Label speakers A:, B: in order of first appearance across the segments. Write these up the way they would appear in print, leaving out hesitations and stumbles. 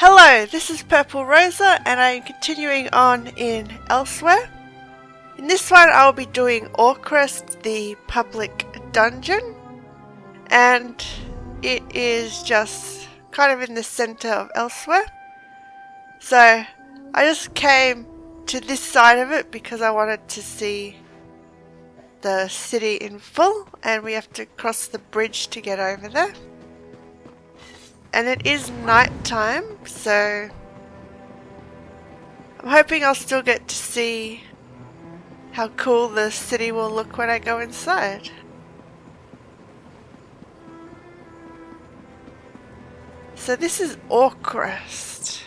A: Hello, this is Purple Rosa and I am continuing on in Elsweyr. In this one I will be doing Orcrest, the public dungeon, and it is just kind of in the centre of Elsweyr. So I just came to this side of it because I wanted to see the city in full, and we have to cross the bridge to get over there. And it is night time, so I'm hoping I'll still get to see how cool the city will look when I go inside. So this is Orcrest.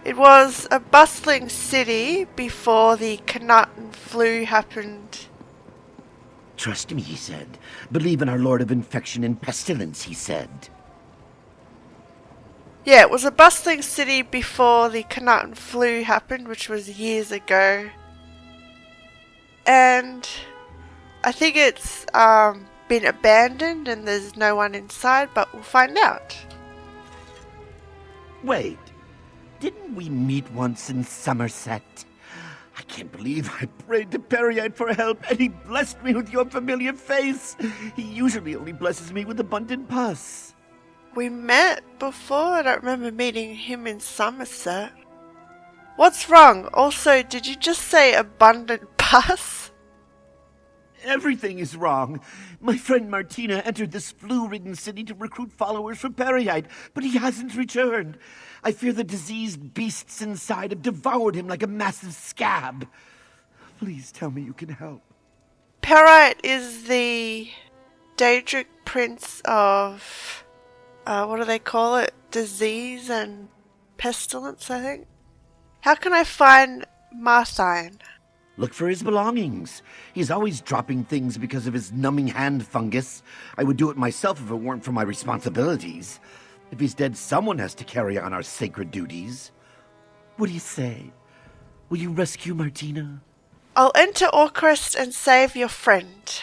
A: It was a bustling city before the Knahaten Flu happened.
B: Trust me, he said. Believe in our Lord of Infection and Pestilence, he said.
A: Yeah, it was a bustling city before the Knahaten Flu happened, which was years ago. And I think it's been abandoned and there's no one inside, but we'll find out.
B: Wait, didn't we meet once in Somerset? I can't believe I prayed to Peryite for help and he blessed me with your familiar face. He usually only blesses me with abundant pus.
A: We met before? I don't remember meeting him in Somerset. What's wrong? Also, did you just say abundant pus?
B: Everything is wrong. My friend Martina entered this flu-ridden city to recruit followers for Peryite, but he hasn't returned. I fear the diseased beasts inside have devoured him like a massive scab. Please tell me you can help.
A: Peryite is the Daedric Prince of... what do they call it? Disease and pestilence, I think. How can I find Marthine?
B: Look for his belongings. He's always dropping things because of his numbing hand fungus. I would do it myself if it weren't for my responsibilities. If he's dead, someone has to carry on our sacred duties. What do you say? Will you rescue Martina?
A: I'll enter Orcrest and save your friend.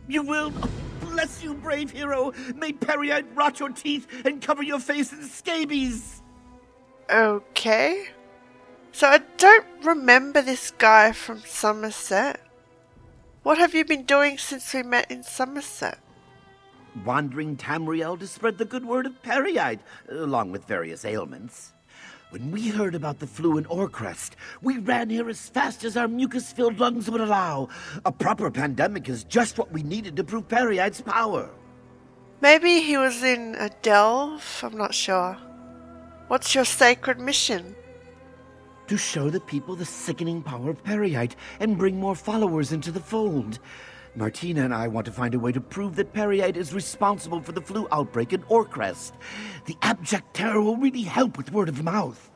B: You will? Oh, bless you, brave hero. May Peryite rot your teeth and cover your face in scabies.
A: Okay. So I don't remember this guy from Somerset. What have you been doing since we met in Somerset?
B: Wandering Tamriel to spread the good word of Peryite, along with various ailments. When we heard about the flu in Orcrest, we ran here as fast as our mucus-filled lungs would allow. A proper pandemic is just what we needed to prove Peryite's power.
A: Maybe he was in a delve? I'm not sure. What's your sacred mission?
B: To show the people the sickening power of Peryite and bring more followers into the fold. Martina and I want to find a way to prove that Peryite is responsible for the flu outbreak in Orcrest. The abject terror will really help with word of mouth.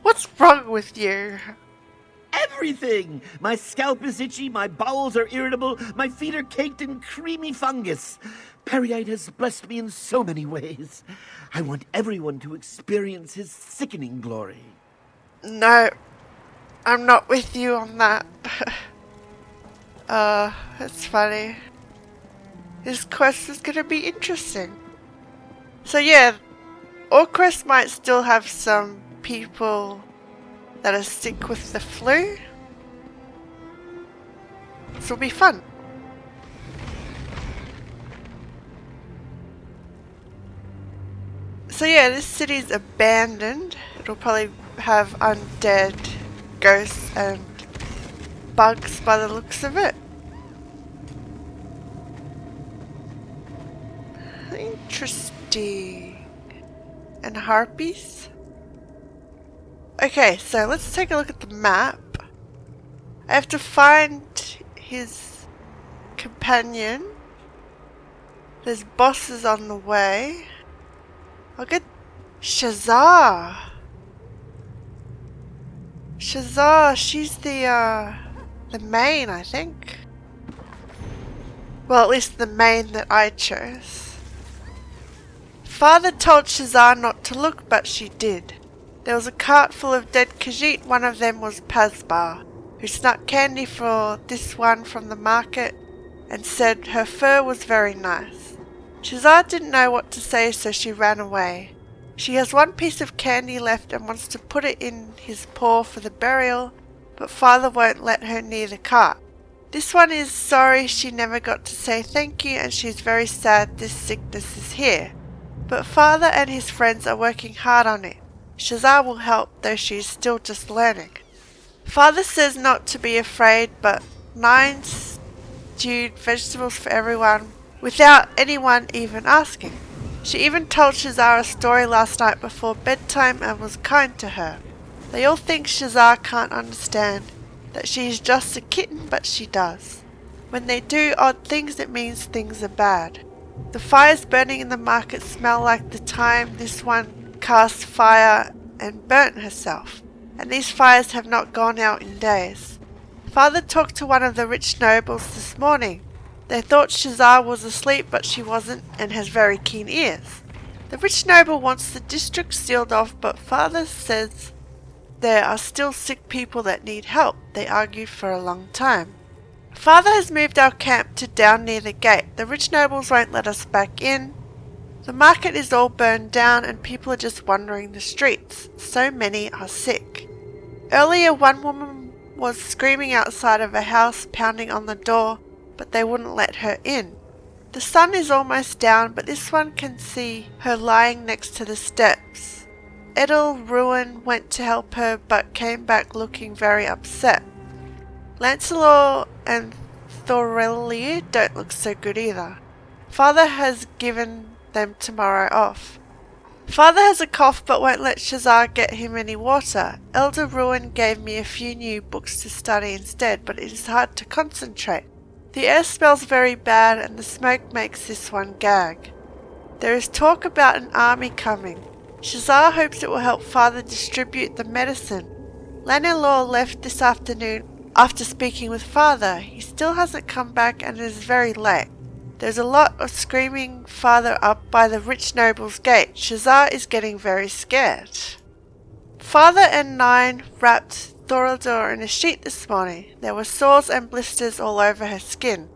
A: What's wrong with you?
B: Everything! My scalp is itchy, my bowels are irritable, my feet are caked in creamy fungus. Peryite has blessed me in so many ways. I want everyone to experience his sickening glory.
A: No, I'm not with you on that. That's funny. This quest is gonna be interesting. So yeah, Orcrest might still have some people that are sick with the flu. This will be fun. So yeah, this city's abandoned. It'll probably have undead ghosts and bugs by the looks of it. Interesting. And harpies? Okay, so let's take a look at the map. I have to find his companion. There's bosses on the way. I'll get Shazar. Shazar, she's the main, I think. Well, at least the main that I chose. Father told Shazar not to look, but she did. There was a cart full of dead Khajiit. One of them was Pazbar, who snuck candy for this one from the market and said her fur was very nice. Shazar didn't know what to say, so she ran away. She has one piece of candy left and wants to put it in his paw for the burial, but Father won't let her near the cart. This one is sorry she never got to say thank you, and she's very sad this sickness is here. But Father and his friends are working hard on it. Shazar will help, though she is still just learning. Father says not to be afraid, but 9 stewed vegetables for everyone without anyone even asking. She even told Shazar a story last night before bedtime and was kind to her. They all think Shazar can't understand that she is just a kitten, but she does. When they do odd things, it means things are bad. The fires burning in the market smell like the time this one cast fire and burnt herself, and these fires have not gone out in days. Father talked to one of the rich nobles this morning. They thought Shazar was asleep, but she wasn't, and has very keen ears. The rich noble wants the district sealed off, but Father says there are still sick people that need help. They argued for a long time. Father has moved our camp to down near the gate. The rich nobles won't let us back in. The market is all burned down and people are just wandering the streets. So many are sick. Earlier, one woman was screaming outside of a house, pounding on the door, but they wouldn't let her in. The sun is almost down, but this one can see her lying next to the steps. Ruin went to help her, but came back looking very upset. Lancelot and Thorellier don't look so good either. Father has given them tomorrow off. Father has a cough but won't let Shazar get him any water. Ruin gave me a few new books to study instead, but it is hard to concentrate. The air smells very bad and the smoke makes this one gag. There is talk about an army coming. Shazar hopes it will help Father distribute the medicine. Lancelot left this afternoon after speaking with Father. He still hasn't come back and it is very late. There's a lot of screaming farther up by the rich noble's gate. Shazar is getting very scared. Father and 9 wrapped Thorador in a sheet this morning. There were sores and blisters all over her skin.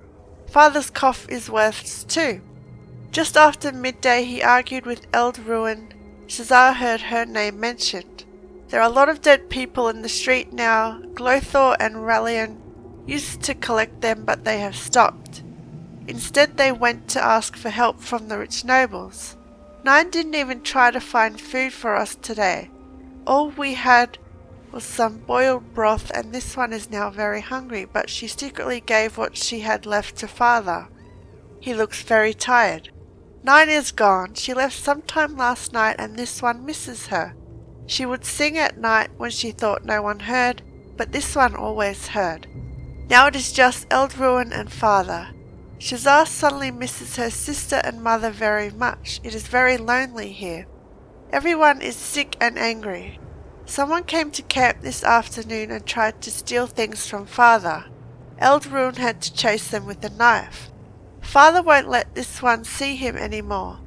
A: Father's cough is worse too. Just after midday he argued with Ruin. Shazar heard her name mentioned. There are a lot of dead people in the street now. Glothor and Rallian used to collect them, but they have stopped. Instead they went to ask for help from the rich nobles. 9 didn't even try to find food for us today. All we had was some boiled broth, and this one is now very hungry, but she secretly gave what she had left to Father. He looks very tired. 9 is gone. She left sometime last night and this one misses her. She would sing at night when she thought no one heard, but this one always heard. Now it is just Ruin and Father. Shazar suddenly misses her sister and mother very much. It is very lonely here. Everyone is sick and angry. Someone came to camp this afternoon and tried to steal things from Father. Ruin had to chase them with a knife. Father won't let this one see him anymore.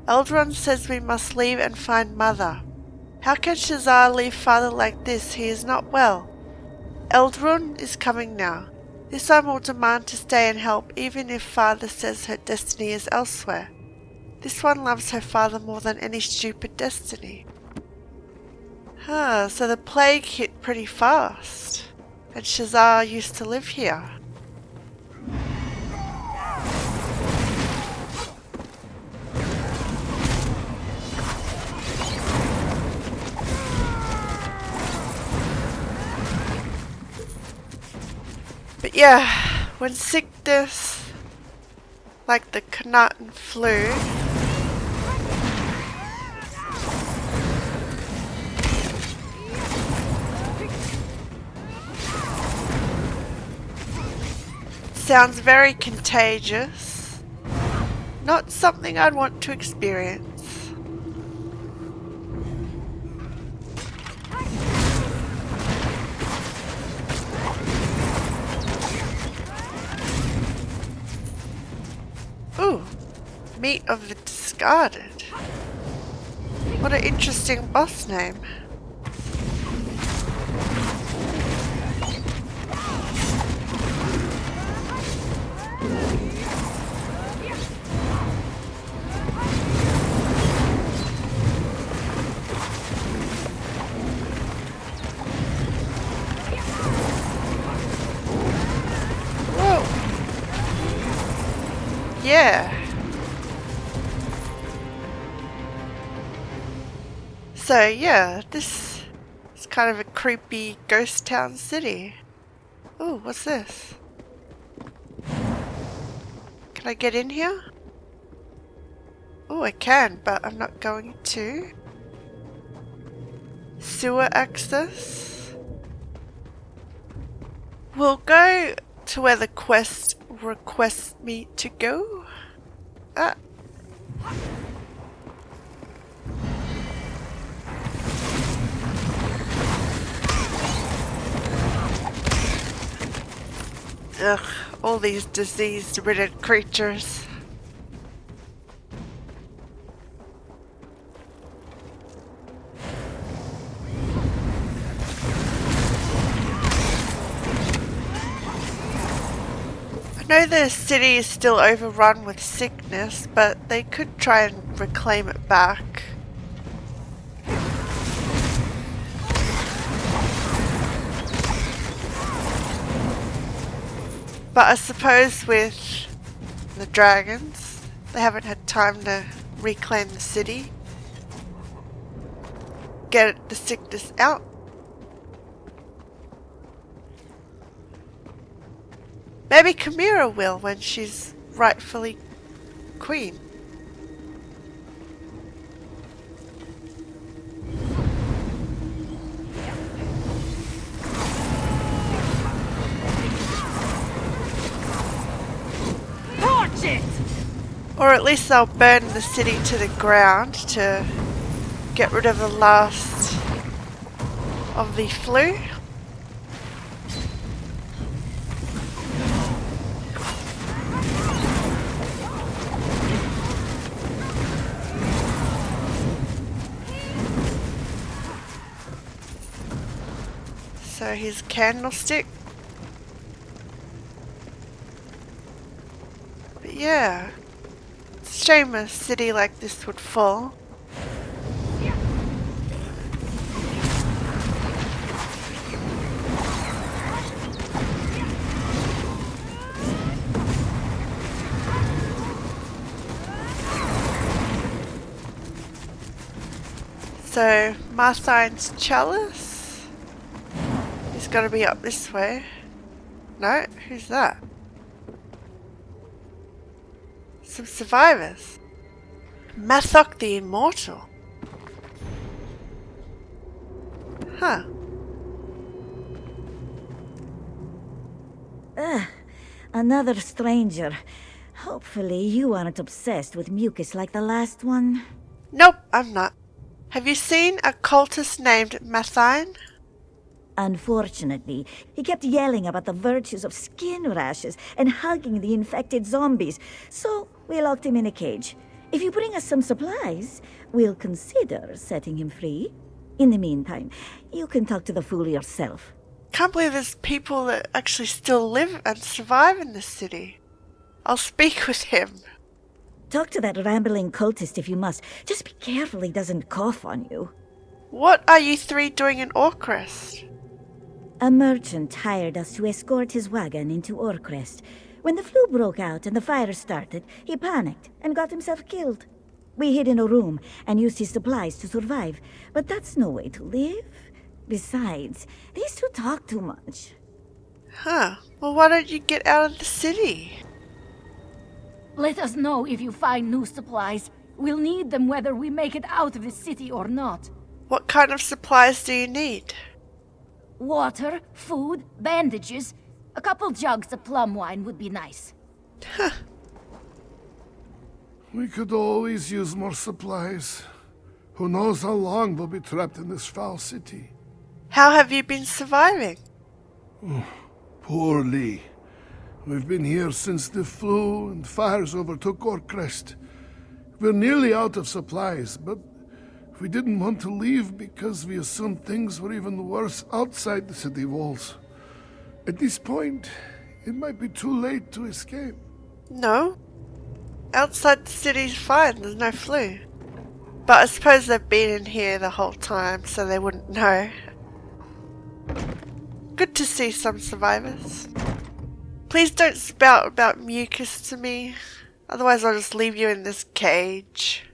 A: Ruin says we must leave and find Mother. How can Shazar leave Father like this? He is not well. Ruin is coming now. This one will demand to stay and help, even if Father says her destiny is elsewhere. This one loves her father more than any stupid destiny. So the plague hit pretty fast, and Shazar used to live here. But yeah, when sickness like the Knahaten Flu sounds very contagious, not something I'd want to experience. Ooh, meat of the discarded. What an interesting boss name. So yeah, this is kind of a creepy ghost town city. Oh, what's this? Can I get in here? Oh, I can, but I'm not going to. Sewer access. We'll go to where the quest requests me to go. Ah. Ugh, all these disease-ridden creatures. I know the city is still overrun with sickness, but they could try and reclaim it back. But I suppose with the dragons, they haven't had time to reclaim the city. Get the sickness out. Maybe Chimera will when she's rightfully queen. Or at least they'll burn the city to the ground to get rid of the last of the flu. So here's candlestick. But yeah. It's a shame a city like this would fall. So, Marthine's chalice is got to be up this way. No? Who's that? Some survivors. Mathok the Immortal. Huh.
C: Another stranger. Hopefully you aren't obsessed with mucus like the last one.
A: Nope, I'm not. Have you seen a cultist named Mathine?
C: Unfortunately, he kept yelling about the virtues of skin rashes and hugging the infected zombies, so we locked him in a cage. If you bring us some supplies, we'll consider setting him free. In the meantime, you can talk to the fool yourself.
A: Can't believe there's people that actually still live and survive in this city. I'll speak with him.
C: Talk to that rambling cultist if you must. Just be careful he doesn't cough on you.
A: What are you three doing in Orcrest?
C: A merchant hired us to escort his wagon into Orcrest. When the flu broke out and the fire started, he panicked and got himself killed. We hid in a room and used his supplies to survive, but that's no way to live. Besides, these two talk too much.
A: Huh. Well, why don't you get out of the city?
D: Let us know if you find new supplies. We'll need them whether we make it out of the city or not.
A: What kind of supplies do you need?
D: Water, food, bandages. A couple jugs of plum wine would be nice.
A: Huh.
E: We could always use more supplies. Who knows how long we'll be trapped in this foul city.
A: How have you been surviving?
E: Poorly. We've been here since the flu and fires overtook Orcrest. We're nearly out of supplies, but we didn't want to leave because we assumed things were even worse outside the city walls. At this point, it might be too late to escape.
A: No. Outside the city's fine, there's no flu. But I suppose they've been in here the whole time, so they wouldn't know. Good to see some survivors. Please don't spout about mucus to me, otherwise I'll just leave you in this cage.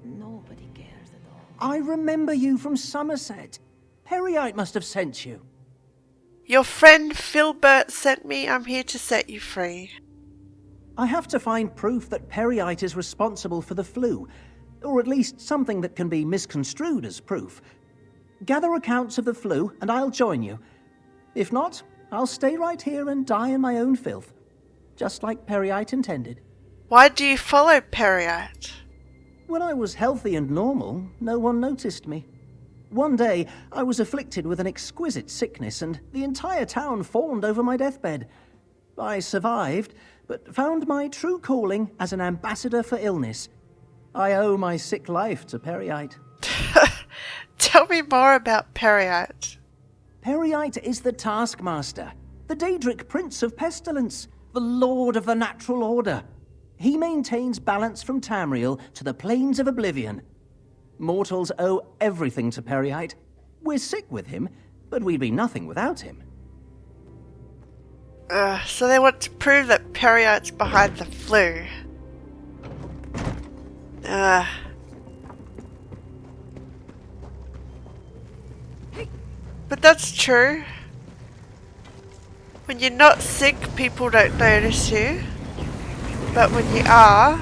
D: No
F: Nobody cares at all.
G: I remember you from Somerset. Peryite must have sent you.
A: Your friend Filbert sent me. I'm here to set you free.
G: I have to find proof that Peryite is responsible for the flu, or at least something that can be misconstrued as proof. Gather accounts of the flu, and I'll join you. If not, I'll stay right here and die in my own filth, just like Peryite intended.
A: Why do you follow Peryite?
G: When I was healthy and normal, no one noticed me. One day, I was afflicted with an exquisite sickness, and the entire town fawned over my deathbed. I survived, but found my true calling as an ambassador for illness. I owe my sick life to Peryite.
A: Tell me more about Peryite.
G: Peryite is the Taskmaster, the Daedric Prince of Pestilence, the Lord of the Natural Order. He maintains balance from Tamriel to the Plains of Oblivion. Mortals owe everything to Peryite. We're sick with him, but we'd be nothing without him.
A: So they want to prove that Peryite's behind the flu. But that's true. When you're not sick, people don't notice you. But when you are...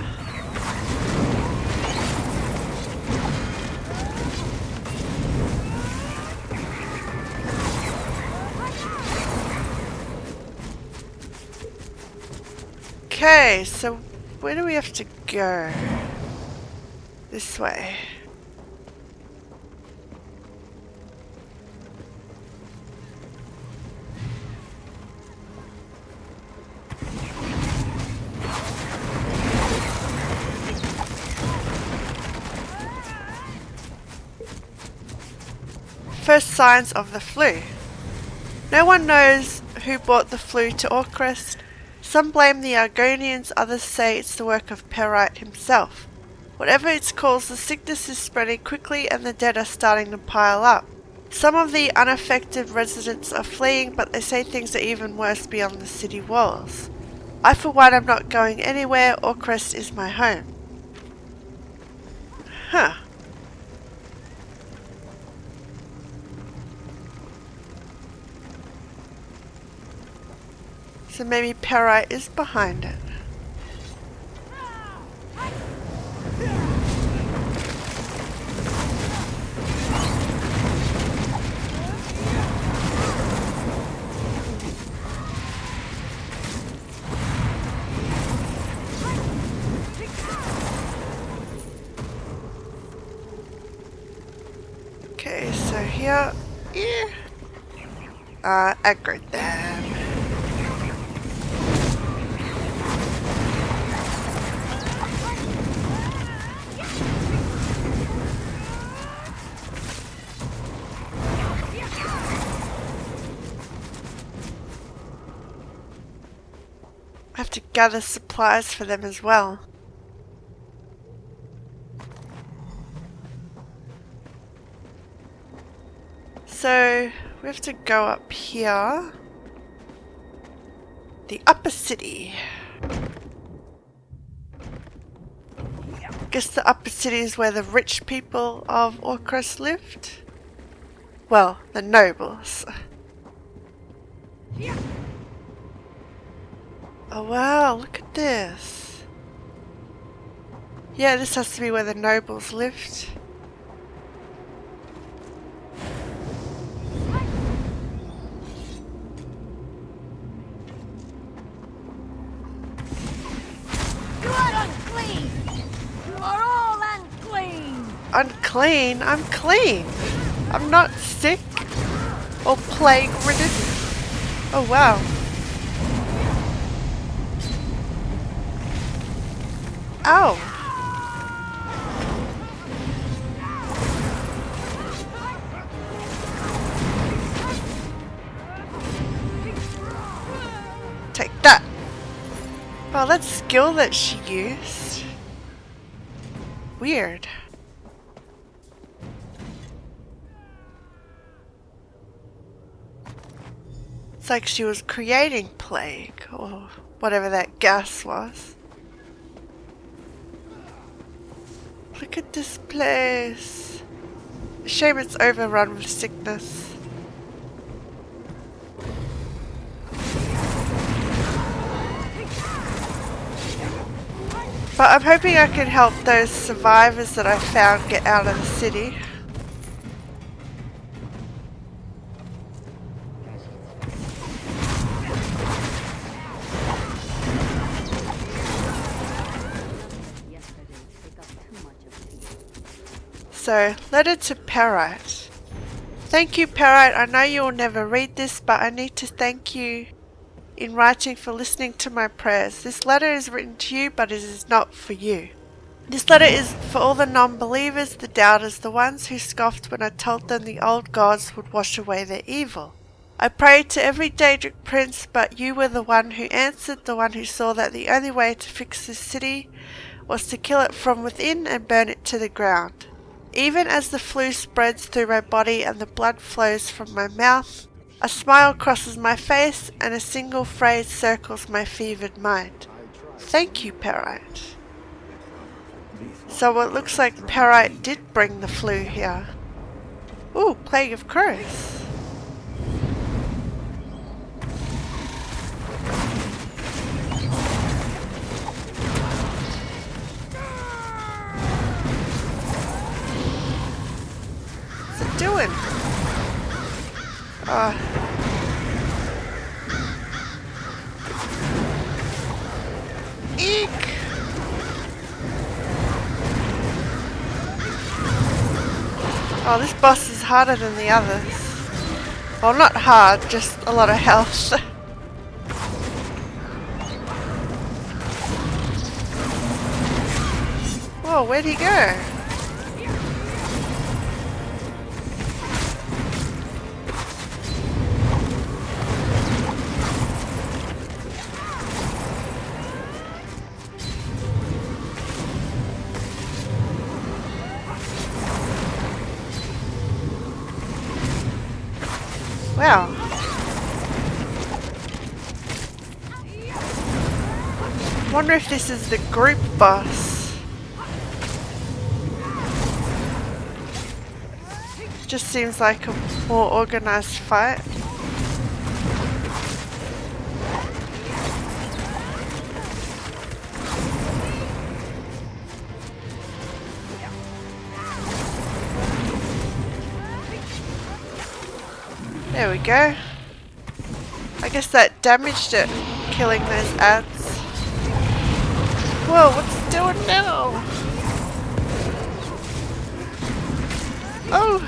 A: Okay, so where do we have to go? This way. First signs of the flu. No one knows who brought the flu to Orcrest. Some blame the Argonians, others say it's the work of Peryite himself. Whatever its cause, the sickness is spreading quickly and the dead are starting to pile up. Some of the unaffected residents are fleeing, but they say things are even worse beyond the city walls. I for one am not going anywhere. Orcrest is my home. Huh. So maybe Peryite is behind it. Okay, so here, aggro them. I have to gather supplies for them as well. So we have to go up here. The upper city. Guess the upper city is where the rich people of Orcrest lived. Well, the nobles. Oh wow, look at this. Yeah, this has to be where the nobles lived.
D: You are unclean! You are all unclean!
A: Unclean? I'm clean. I'm not sick or plague ridden. Oh wow. Ow! Take that! Oh, that skill that she used. Weird. It's like she was creating plague, or whatever that gas was. Look at this place. Shame it's overrun with sickness. But I'm hoping I can help those survivors that I found get out of the city. So, letter to Peryite. Thank you, Peryite. I know you will never read this, but I need to thank you in writing for listening to my prayers. This letter is written to you, but it is not for you. This letter is for all the non-believers, the doubters, the ones who scoffed when I told them the old gods would wash away their evil. I prayed to every Daedric prince, but you were the one who answered, the one who saw that the only way to fix this city was to kill it from within and burn it to the ground. Even as the flu spreads through my body and the blood flows from my mouth, a smile crosses my face and a single phrase circles my fevered mind. Thank you, Peryite. So it looks like Peryite did bring the flu here. Ooh, Plague of Crows. What's it doing? Eek! Oh, this boss is harder than the others. Well, not hard, just a lot of health. Whoa, where'd he go? Wow. Wonder if this is the group boss. Just seems like a more organized fight. There we go. I guess that damaged it, killing those ants. Whoa, what's it doing now? Oh!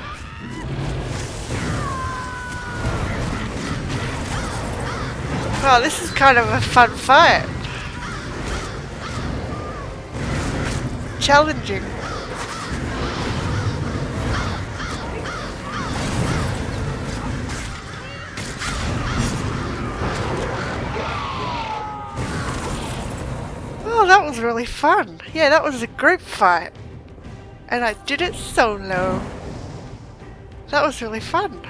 A: Oh, this is kind of a fun fight. Challenging. Oh, that was really fun. Yeah, that was a group fight. And I did it solo. That was really fun.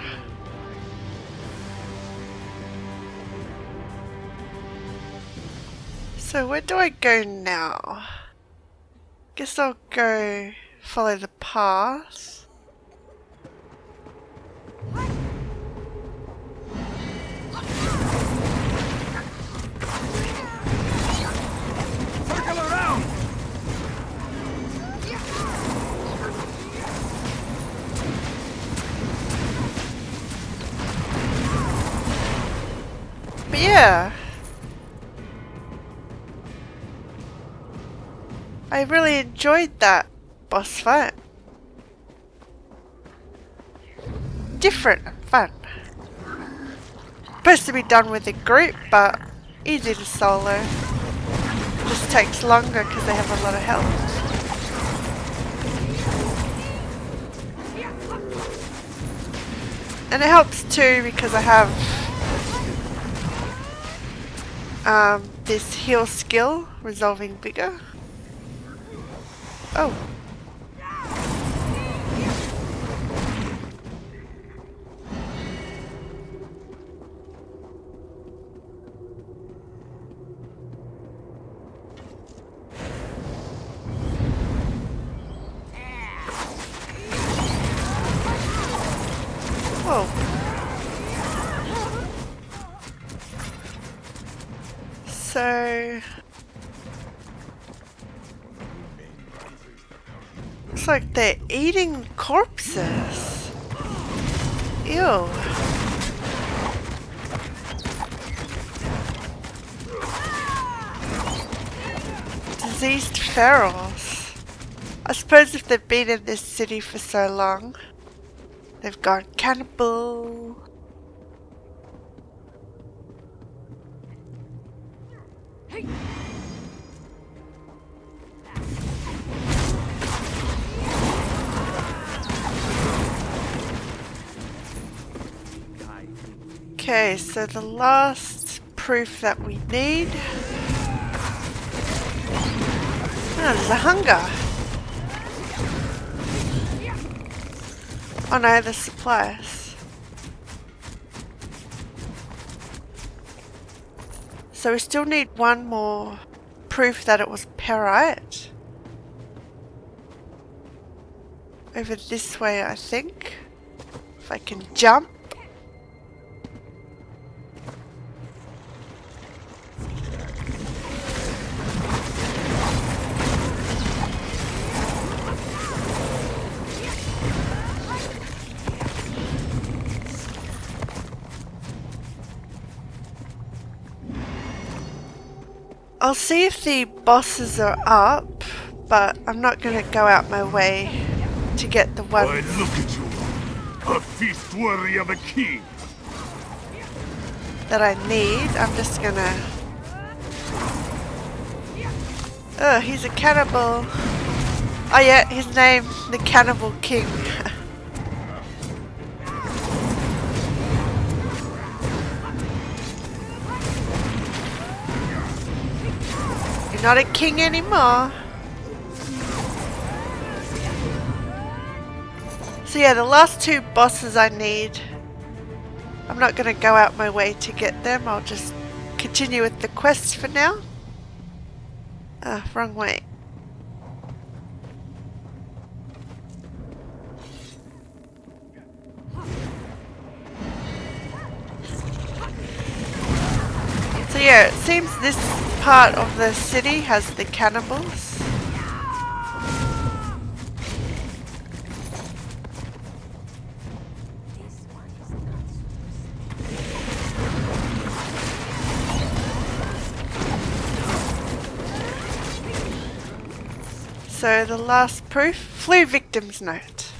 A: So where do I go now? Guess I'll go follow the path.
F: Circle around!
A: But yeah, I really enjoyed that boss fight. Different and fun. Supposed to be done with a group, but easy to solo. Just takes longer because they have a lot of health. And it helps too because I have this heal skill, Resolving Vigor. Oh. So... looks like they're eating corpses. Ew. Diseased ferals. I suppose if they've been in this city for so long, they've gone cannibal. Okay, so the last proof that we need. Oh, there's a hunger. Oh no, the supplies. So we still need one more proof that it was Peryite. Over this way, I think. If I can jump. I'll see if the bosses are up, but I'm not going to go out my way to get the one.
F: Why, look at you! A feast worthy of a king!
A: That I need. I'm just gonna... oh, he's a cannibal. Oh yeah, his name, the Cannibal King. You're not a king anymore. So yeah, the last two bosses I need. I'm not going to go out my way to get them. I'll just continue with the quest for now. Wrong way. So yeah, it seems this part of the city has the cannibals. So the last proof, flu victim's note.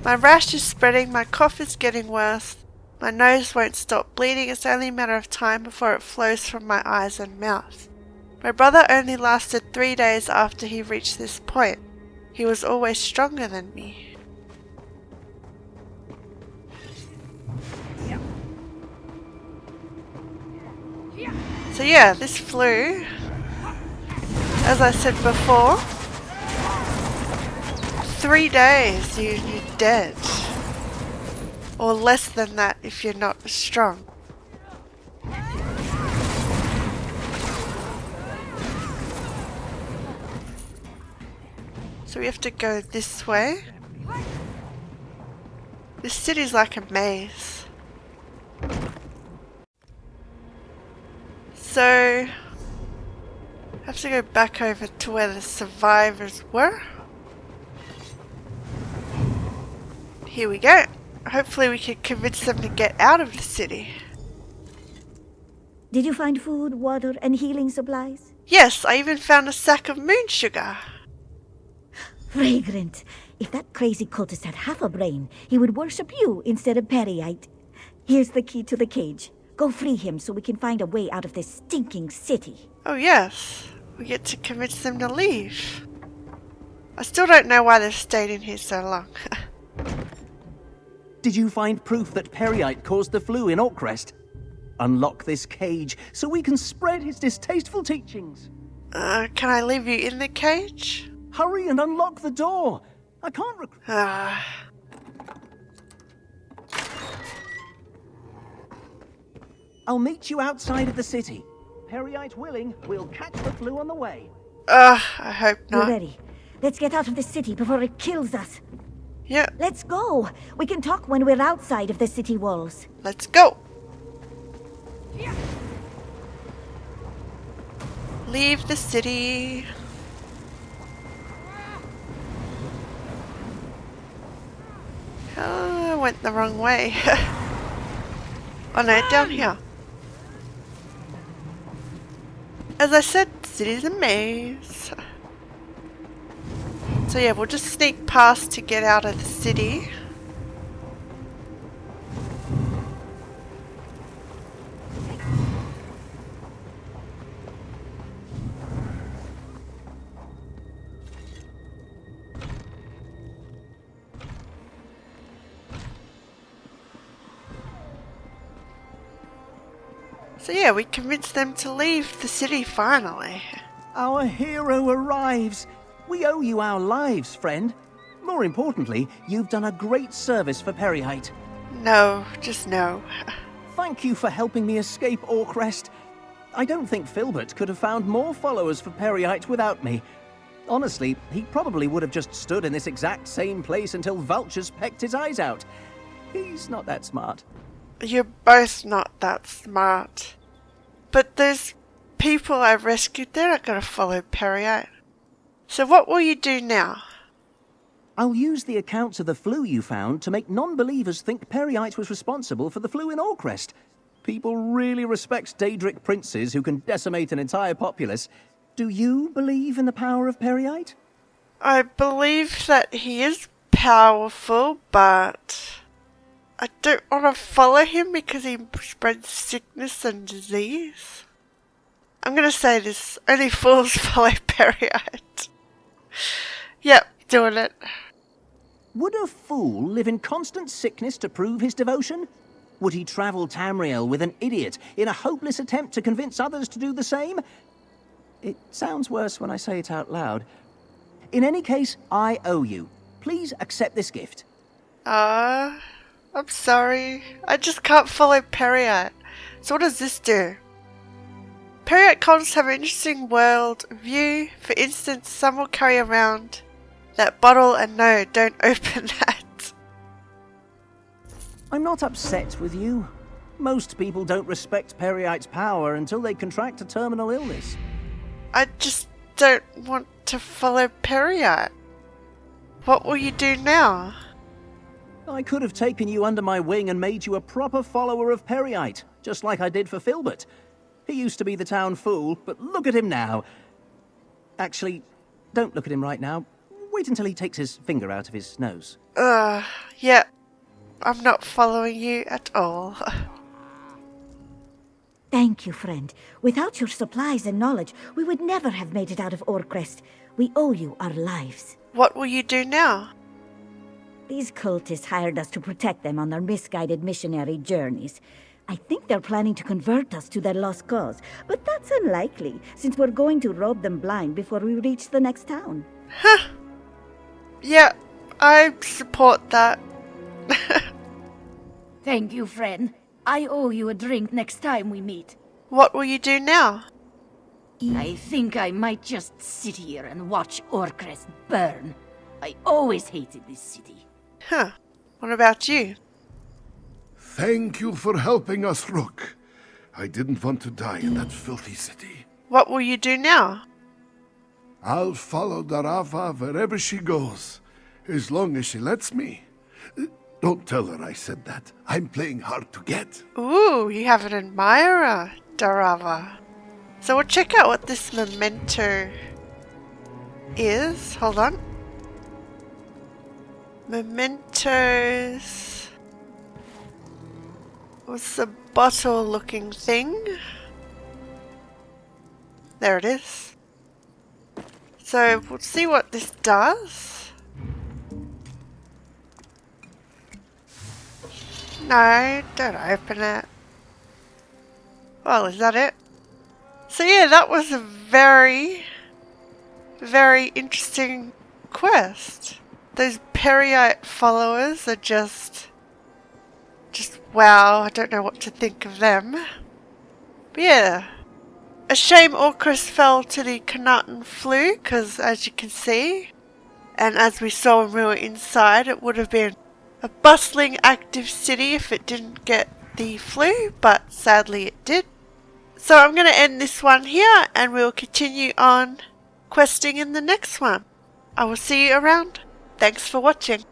A: My rash is spreading, my cough is getting worse, my nose won't stop bleeding, it's only a matter of time before it flows from my eyes and mouth. My brother only lasted 3 days after he reached this point. He was always stronger than me. So yeah, this flu, as I said before, 3 days, you're dead. Or less than that if you're not strong. So we have to go this way. This city's like a maze. So I have to go back over to where the survivors were. Here we go. Hopefully we can convince them to get out of the city.
C: Did you find food, water, and healing supplies?
A: Yes, I even found a sack of moon sugar.
C: Fragrant. If that crazy cultist had half a brain, he would worship you instead of Peryite. Here's the key to the cage. Go free him so we can find a way out of this stinking city.
A: Oh yes, we get to convince them to leave. I still don't know why they've stayed in here so long.
G: Did you find proof that Peryite caused the flu in Orcrest? Unlock this cage so we can spread his distasteful teachings.
A: Can I leave you in the cage?
G: Hurry and unlock the door. I can't I'll meet you outside of the city. Peryite willing, we'll catch the flu on the way.
A: I hope not.
C: We're ready. Let's get out of the city before it kills us.
A: Yeah,
C: Let's go. We can talk when we're outside of the city walls.
A: let's go. leave the city. Oh, I went the wrong way. Oh no, down here. As I said, the city's a maze. So yeah, we'll just sneak past to get out of the city. So yeah, we convinced them to leave the city finally.
G: Our hero arrives. We owe you our lives, friend. More importantly, you've done a great service for Peryite.
A: No, just no.
G: Thank you for helping me escape Orcrest. I don't think Filbert could have found more followers for Peryite without me. Honestly, he probably would have just stood in this exact same place until vultures pecked his eyes out. He's not that smart.
A: You're both not that smart. But those people I rescued, they're not going to follow Peryite. So what will you do now?
G: I'll use the accounts of the flu you found to make non-believers think Peryite was responsible for the flu in Orcrest. People really respect Daedric princes who can decimate an entire populace. Do you believe in the power of Peryite?
A: I believe that he is powerful, but I don't want to follow him because he spreads sickness and disease. I'm going to say this, only fools follow Peryite. Yep, doing it.
G: Would a fool live in constant sickness to prove his devotion? Would he travel Tamriel with an idiot in a hopeless attempt to convince others to do the same? It sounds worse when I say it out loud. In any case, I owe you. Please accept this gift.
A: I'm sorry. I just can't follow Peryite. So what does this do? Peryite cons have an interesting world view. For instance, some will carry around that bottle and no, don't open that.
G: I'm not upset with you. Most people don't respect Peryite's power until they contract a terminal illness.
A: I just don't want to follow Peryite. What will you do now?
G: I could have taken you under my wing and made you a proper follower of Peryite, just like I did for Filbert. He used to be the town fool, but look at him now. Actually, don't look at him right now. Wait until he takes his finger out of his nose.
A: Yeah. I'm not following you at all.
C: Thank you, friend. Without your supplies and knowledge, we would never have made it out of Orcrest. We owe you our lives.
A: What will you do now?
C: These cultists hired us to protect them on their misguided missionary journeys. I think they're planning to convert us to their lost cause, but that's unlikely, since we're going to rob them blind before we reach the next town.
A: Huh. Yeah, I support that.
D: Thank you, friend. I owe you a drink next time we meet.
A: What will you do now?
D: I think I might just sit here and watch Orcrest burn. I always hated this city.
A: Huh. What about you?
E: Thank you for helping us, Rook. I didn't want to die in that filthy city.
A: What will you do now?
E: I'll follow Darava wherever she goes, as long as she lets me. Don't tell her I said that. I'm playing hard to get.
A: Ooh, you have an admirer, Darava. So we'll check out what this memento is. Hold on. Mementos. What's the bottle looking thing? There it is. So we'll see what this does. No, don't open it. Well, is that it? So yeah, that was a very, very interesting quest. Those Peryite followers are just wow, I don't know what to think of them. But yeah, a shame Orcrest fell to the Knahaten Flu, because as you can see, and as we saw when we were inside, it would have been a bustling active city if it didn't get the flu, but sadly it did. So I'm going to end this one here, and we'll continue on questing in the next one. I will see you around. Thanks for watching.